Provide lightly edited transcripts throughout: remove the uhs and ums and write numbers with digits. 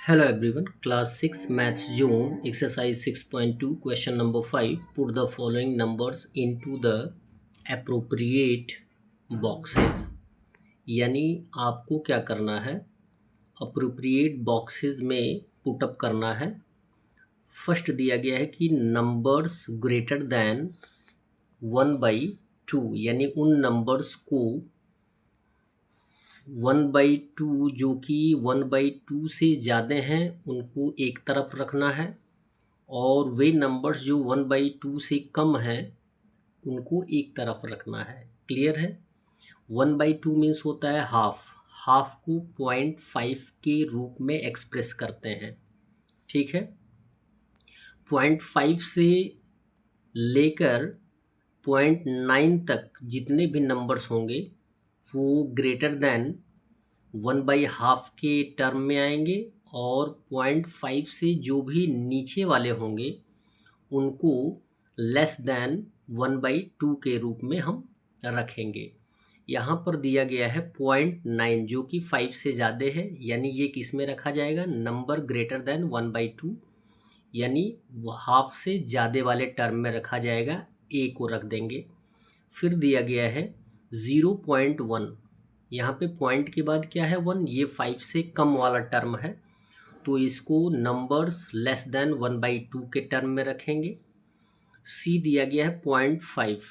Hello everyone, class 6 maths zone exercise 6.2 question number 5. Put the following numbers into the appropriate boxes. यानी आपको क्या करना है, appropriate boxes में put up करना है. फर्स्ट दिया गया है कि नंबर्स ग्रेटर दैन 1/2, यानी उन नंबर्स को 1/2 जो कि 1/2 से ज़्यादा हैं उनको एक तरफ रखना है, और वे नंबर्स जो 1/2 से कम हैं उनको एक तरफ रखना है. क्लियर है? 1/2 मीन्स होता है हाफ. हाफ को 0.5 के रूप में एक्सप्रेस करते हैं. ठीक है. 0.5 से लेकर 0.9 तक जितने भी नंबर्स होंगे वो ग्रेटर दैन 1/2 के टर्म में आएंगे, और 0.5 से जो भी नीचे वाले होंगे उनको लेस दैन 1/2 के रूप में हम रखेंगे. यहाँ पर दिया गया है 0.9 जो कि 5 से ज़्यादा है, यानी ये किस में रखा जाएगा, नंबर ग्रेटर दैन 1/2, यानी हाफ से ज़्यादा वाले टर्म में रखा जाएगा. ए को रख देंगे. फिर दिया गया है 0.1. यहाँ पे पॉइंट के बाद क्या है, 1. ये 5 से कम वाला टर्म है, तो इसको नंबर्स लेस देन 1/2 के टर्म में रखेंगे. सी दिया गया है 0.5,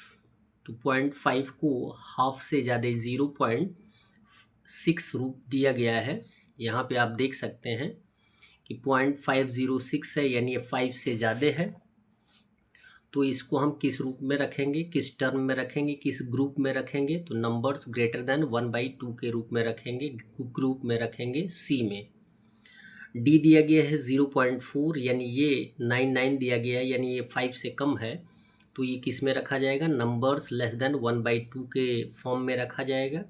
तो 0.5 को हाफ से ज़्यादा 0.6 रूप दिया गया है. यहाँ पे आप देख सकते हैं कि 0.506 है, यानी ये 5 से ज़्यादा है. तो इसको हम किस रूप में रखेंगे, किस टर्म में रखेंगे, किस ग्रुप में रखेंगे, तो नंबर्स ग्रेटर देन 1/2 के रूप में रखेंगे, ग्रुप में रखेंगे सी में. डी दिया गया है 0.4, यानी ये 99 दिया गया है, यानी ये 5 से कम है, तो ये किस में रखा जाएगा, नंबर्स लेस देन 1/2 के फॉर्म में रखा जाएगा.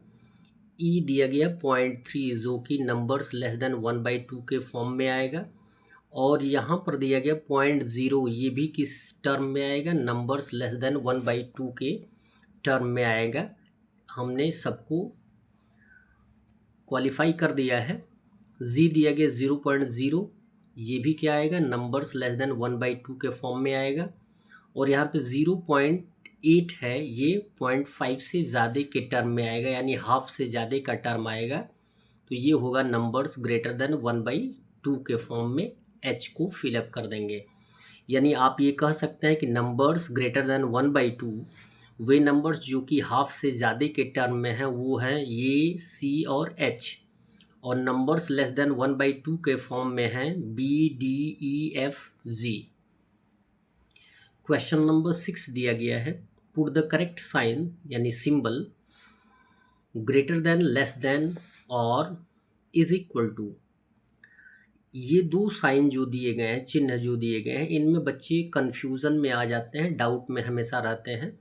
ई दिया गया 0.3 जो कि नंबर्स लेस देन 1/2 के फॉर्म में आएगा. और यहाँ पर दिया गया 0.0, ये भी किस टर्म में आएगा, नंबर्स लेस देन 1/2 के टर्म में आएगा. हमने सबको क्वालिफाई कर दिया है. जी दिया गया 0.0, ये भी क्या आएगा, नंबर्स लेस देन 1/2 के फॉर्म में आएगा. और यहाँ पे 0.8 है, ये 0.5 से ज़्यादा के टर्म में आएगा, यानी हाफ से ज़्यादा का टर्म आएगा, तो ये होगा नंबर्स ग्रेटर देन 1/2 के फॉर्म में. एच को फिलअप कर देंगे. यानी आप ये कह सकते हैं कि नंबर्स ग्रेटर देन 1/2 वे नंबर्स जो कि हाफ से ज़्यादा के टर्म में हैं वो हैं ये सी और एच, और नंबर्स लेस देन 1/2 के फॉर्म में हैं B D E F G. Question number 6 दिया गया है. पुट द करेक्ट साइन यानी symbol greater than, less than और इज इक्वल टू. ये दो साइन जो दिए गए हैं, चिन्ह जो दिए गए हैं, इनमें बच्चे कन्फ्यूज़न में आ जाते हैं, डाउट में हमेशा रहते हैं.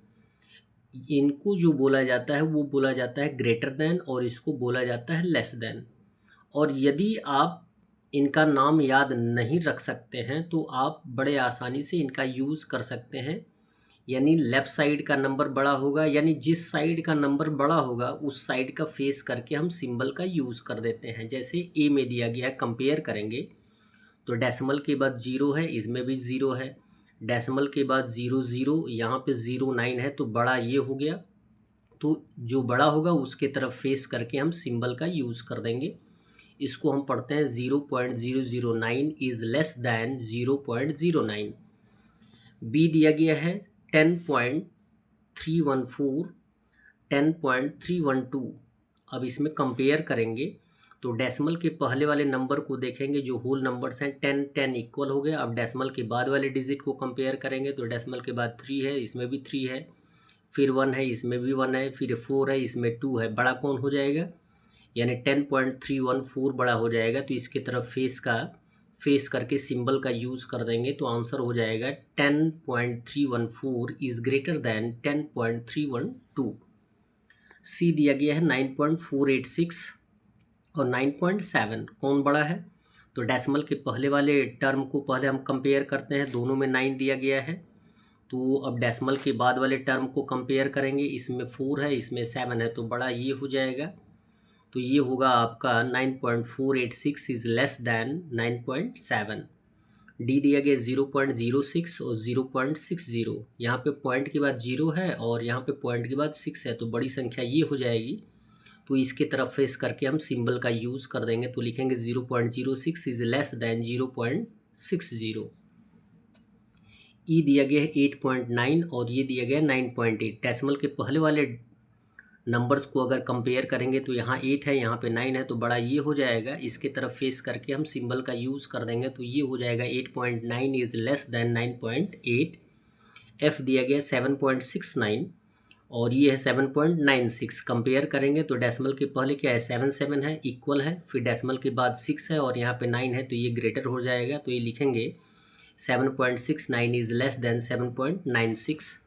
इनको जो बोला जाता है वो बोला जाता है ग्रेटर देन, और इसको बोला जाता है लेस देन. और यदि आप इनका नाम याद नहीं रख सकते हैं तो आप बड़े आसानी से इनका यूज़ कर सकते हैं. यानी लेफ़्ट साइड का नंबर बड़ा होगा, यानी जिस साइड का नंबर बड़ा होगा उस साइड का फेस करके हम सिंबल का यूज़ कर देते हैं. जैसे ए में दिया गया है, कंपेयर करेंगे तो डेसिमल के बाद 0 है, इसमें भी 0 है. डेसिमल के बाद 0 0, यहाँ पे 0 9 है, तो बड़ा ये हो गया. तो जो बड़ा होगा उसके तरफ फेस करके हम सिंबल का यूज़ कर देंगे. इसको हम पढ़ते हैं 0.009 इज़ लेस दैन 0.09. बी दिया गया है 10.314, 10.312. अब इसमें कंपेयर करेंगे तो डेसिमल के पहले वाले नंबर को देखेंगे, जो होल नंबर्स हैं 10 10 इक्वल हो गया. अब डेसिमल के बाद वाले डिजिट को कंपेयर करेंगे तो डेसिमल के बाद 3 है, इसमें भी 3 है, फिर 1 है, इसमें भी 1 है, फिर 4 है, इसमें 2 है. बड़ा कौन हो जाएगा, यानी 10.314 बड़ा हो जाएगा. तो इसके तरफ फेस करके सिंबल का यूज़ कर देंगे तो आंसर हो जाएगा 10.314 इज़ ग्रेटर दैन 10.312. सी दिया गया है 9.486 और 9.7. कौन बड़ा है, तो डेसिमल के पहले वाले टर्म को पहले हम कंपेयर करते हैं, दोनों में 9 दिया गया है. तो अब डेसिमल के बाद वाले टर्म को कंपेयर करेंगे, इसमें 4 है, इसमें 7 है, तो बड़ा ये हो जाएगा. तो ये होगा आपका 9.486 इज़ लेस दैन 9.7। डी दिया गया 0.06 और 0.60। यहाँ पे पॉइंट के बाद 0 है और यहाँ पे पॉइंट के बाद 6 है, तो बड़ी संख्या ये हो जाएगी। तो इसके तरफ फेस करके हम सिंबल का यूज़ कर देंगे, तो लिखेंगे 0.06 इज़ लेस दैन 0.60। ई दिया गया है 8.9 और ये दिया गया है 9.8। डेसिमल के पहले वाले नंबर्स को अगर कंपेयर करेंगे तो यहाँ 8 है, यहाँ पे 9 है, तो बड़ा ये हो जाएगा। इसके तरफ फेस करके हम सिंबल का यूज़ कर देंगे, तो ये हो जाएगा 8.9 इज़ लेस दैन 9.8। एफ दिया गया 7.69 और ये है 7.96। कंपेयर करेंगे तो डेसिमल के पहले क्या है 7 है, इक्वल है, फिर डेसिमल के बाद 6 है और यहाँ पे 9 है, तो ये ग्रेटर हो जाएगा। तो ये लिखेंगे 7.69 is less than 7.96।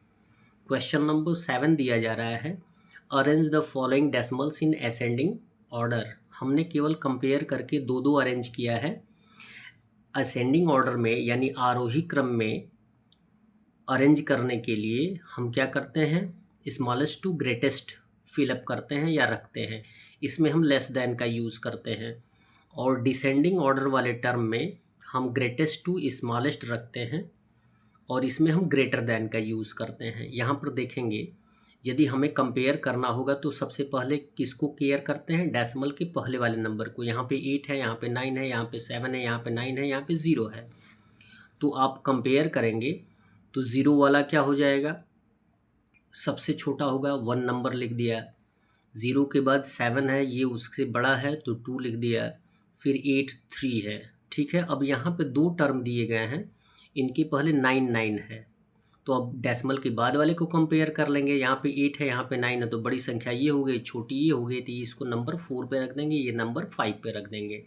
Question number 7 दिया जा रहा है, arrange the following decimals in ascending order. हमने केवल कंपेयर करके दो अरेंज किया है। असेंडिंग ऑर्डर में यानी आरोही क्रम में अरेंज करने के लिए हम क्या करते हैं, स्मॉलेस्ट टू ग्रेटेस्ट फिलअप करते हैं या रखते हैं। इसमें हम लेस दैन का यूज़ करते हैं। और डिसेंडिंग ऑर्डर वाले टर्म में हम ग्रेटेस्ट टू स्मॉलेस्ट रखते हैं और इसमें हम ग्रेटर दैन का यूज़ करते हैं। यहाँ पर देखेंगे यदि हमें कंपेयर करना होगा तो सबसे पहले किसको केयर करते हैं, डेसिमल के पहले वाले नंबर को। यहाँ पे 8 है, यहाँ पे 9 है, यहाँ पे 7 है, यहाँ पे 9 है, यहाँ पे 0 है। तो आप कंपेयर करेंगे तो 0 वाला क्या हो जाएगा, सबसे छोटा होगा, 1 नंबर लिख दिया। 0 के बाद 7 है, ये उससे बड़ा है तो 2 लिख दिया। फिर 8 3 है। ठीक है, अब यहाँ पे दो टर्म दिए गए हैं, इनके पहले 9 है, तो अब डेसिमल के बाद वाले को कंपेयर कर लेंगे। यहाँ पे 8 है, यहाँ पे 9 है, तो बड़ी संख्या ये हो गई, छोटी ये हो गई, तो इसको नंबर 4 पे रख देंगे, ये नंबर 5 पे रख देंगे।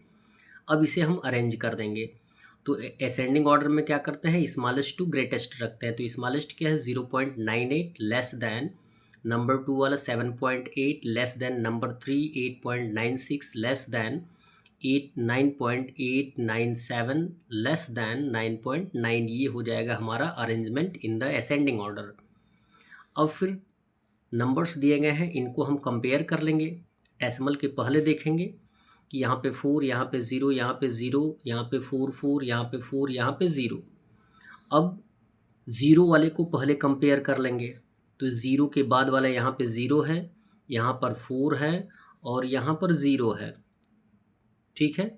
अब इसे हम अरेंज कर देंगे। तो असेंडिंग ऑर्डर में क्या करते हैं, स्मॉलेस्ट टू ग्रेटेस्ट रखते हैं। तो स्मॉलेस्ट क्या है 0.98 लेस दैन नंबर 2 वाला 7.8 less than number 3 8.96 less than 9.897 less than 9.9। ये हो जाएगा हमारा arrangement in the ascending order. अब फिर नंबर्स दिए गए हैं, इनको हम कंपेयर कर लेंगे। डेसिमल के पहले देखेंगे कि यहाँ पे 4, यहाँ पे 0, यहाँ पे 0, यहाँ पे 4 4, यहाँ पे 4, यहाँ पे 0। अब 0 वाले को पहले कंपेयर कर लेंगे, तो 0 के बाद वाला यहाँ पे 0 है, यहाँ पर 4 है और यहाँ पर 0 है। ठीक है,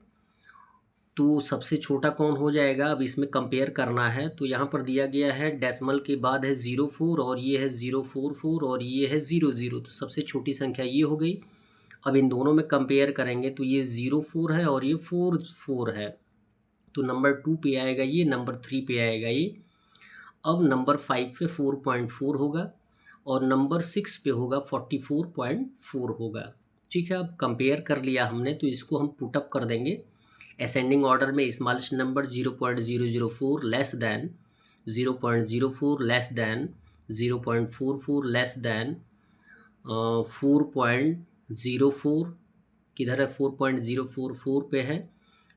तो सबसे छोटा कौन हो जाएगा, अब इसमें कंपेयर करना है। तो यहाँ पर दिया गया है डेसिमल के बाद है 04 और ये है 044 और ये है 00, तो सबसे छोटी संख्या ये हो गई। अब इन दोनों में कंपेयर करेंगे तो ये 04 है और ये 44 है, तो नंबर 2 पे आएगा ये, नंबर 3 पे आएगा ये। अब नंबर 5 पे 4.4 होगा और नंबर 6 पे होगा 44.4 होगा। ठीक है, अब कंपेयर कर लिया हमने, तो इसको हम पुटअप कर देंगे। असेंडिंग ऑर्डर में smallest number 0.004 less than 0.04 less than 0.44 less than 4.04, किधर है 4.044 पे है,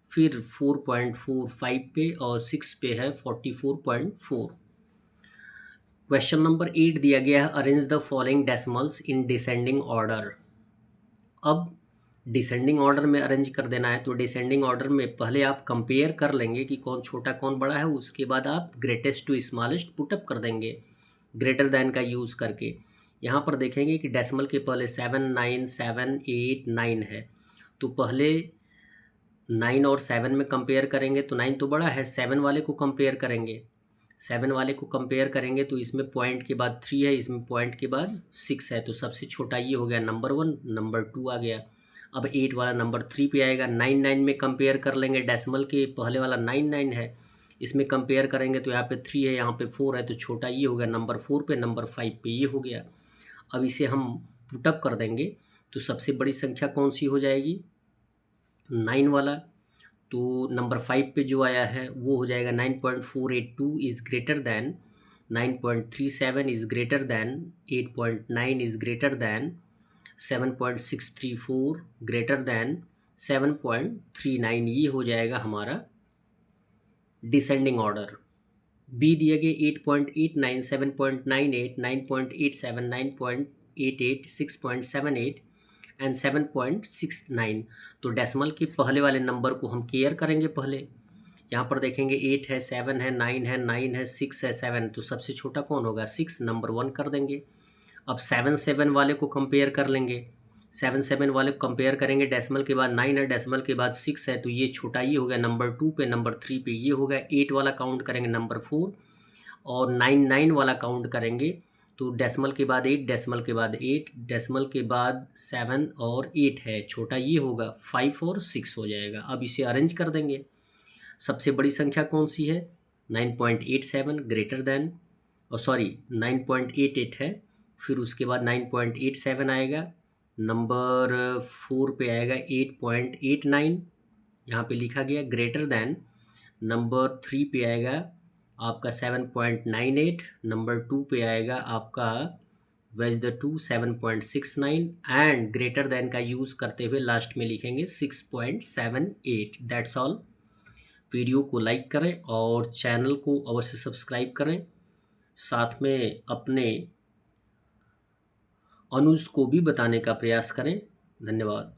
फिर 4.45 पे और 6 पे है 44.4। क्वेश्चन नंबर 8 दिया गया है, arrange the following decimals in descending order. अब डिसेंडिंग ऑर्डर में अरेंज कर देना है, तो डिसेंडिंग ऑर्डर में पहले आप कंपेयर कर लेंगे कि कौन छोटा कौन बड़ा है, उसके बाद आप ग्रेटेस्ट टू स्मॉलेस्ट पुटअप कर देंगे ग्रेटर दैन का यूज़ करके। यहाँ पर देखेंगे कि डेसिमल के पहले 7 9 7 8 9 है, तो पहले 9 और 7 में कंपेयर करेंगे तो 9 तो बड़ा है, 7 वाले को कंपेयर करेंगे। 7 वाले को कंपेयर करेंगे तो इसमें पॉइंट के बाद 3 है, इसमें पॉइंट के बाद 6 है, तो सबसे छोटा ये हो गया नंबर 1, नंबर 2 आ गया। अब 8 वाला नंबर 3 पे आएगा। 9 9 में कंपेयर कर लेंगे, डेसिमल के पहले वाला 9 9 है, इसमें कंपेयर करेंगे तो यहाँ पे 3 है, यहाँ पे 4 है, तो छोटा ये हो गया नंबर 4 पे, नंबर 5 पे ये हो गया। अब इसे हम पुटअप कर देंगे तो सबसे बड़ी संख्या कौन सी हो जाएगी, 9 वाला। तो नंबर 5 पे जो आया है वो हो जाएगा 9.482 is greater than 9.37 is greater than 8.9 is greater than 7.634 greater than 7.39। ये हो जाएगा हमारा डिसेंडिंग ऑर्डर। बी दिए गए 8.89 7.98 9.87 9.88 6.78 एंड 7.69। तो डेसिमल के पहले वाले नंबर को हम केयर करेंगे पहले। यहाँ पर देखेंगे 8 है, 7 है, 9 है, 9 है, 6 है, 7। तो सबसे छोटा कौन होगा? 6, नंबर 1 कर देंगे। अब 7 वाले को कंपेयर कर लेंगे। 7 वाले को कंपेयर करेंगे, डेसिमल के बाद 9 है, डेसिमल के बाद 6 है, तो ये छोटा ये हो गया नंबर 2 पे, नंबर 3 पे ये हो गया। 8 वाला काउंट करेंगे नंबर 4, और 9 वाला काउंट करेंगे तो डेसिमल के बाद 8, डेसिमल के बाद 8, डेसिमल के बाद 7 और 8 है, छोटा ये होगा 5 और 6 हो जाएगा। अब इसे अरेंज कर देंगे। सबसे बड़ी संख्या कौन सी है? 9.87 ग्रेटर देन, और सॉरी 9.88 है, फिर उसके बाद 9.87 आएगा, नंबर 4 पे आएगा 8.89, यहाँ पे लिखा गया ग्रेटर देन, नंबर 3 पे आएगा आपका 7.98, नंबर 2 पे आएगा आपका वेज द 2 7.69, एंड ग्रेटर देन का यूज़ करते हुए लास्ट में लिखेंगे 6.78। That's all. वीडियो को लाइक करें और चैनल को अवश्य सब्सक्राइब करें, साथ में अपने अनुज को भी बताने का प्रयास करें। धन्यवाद।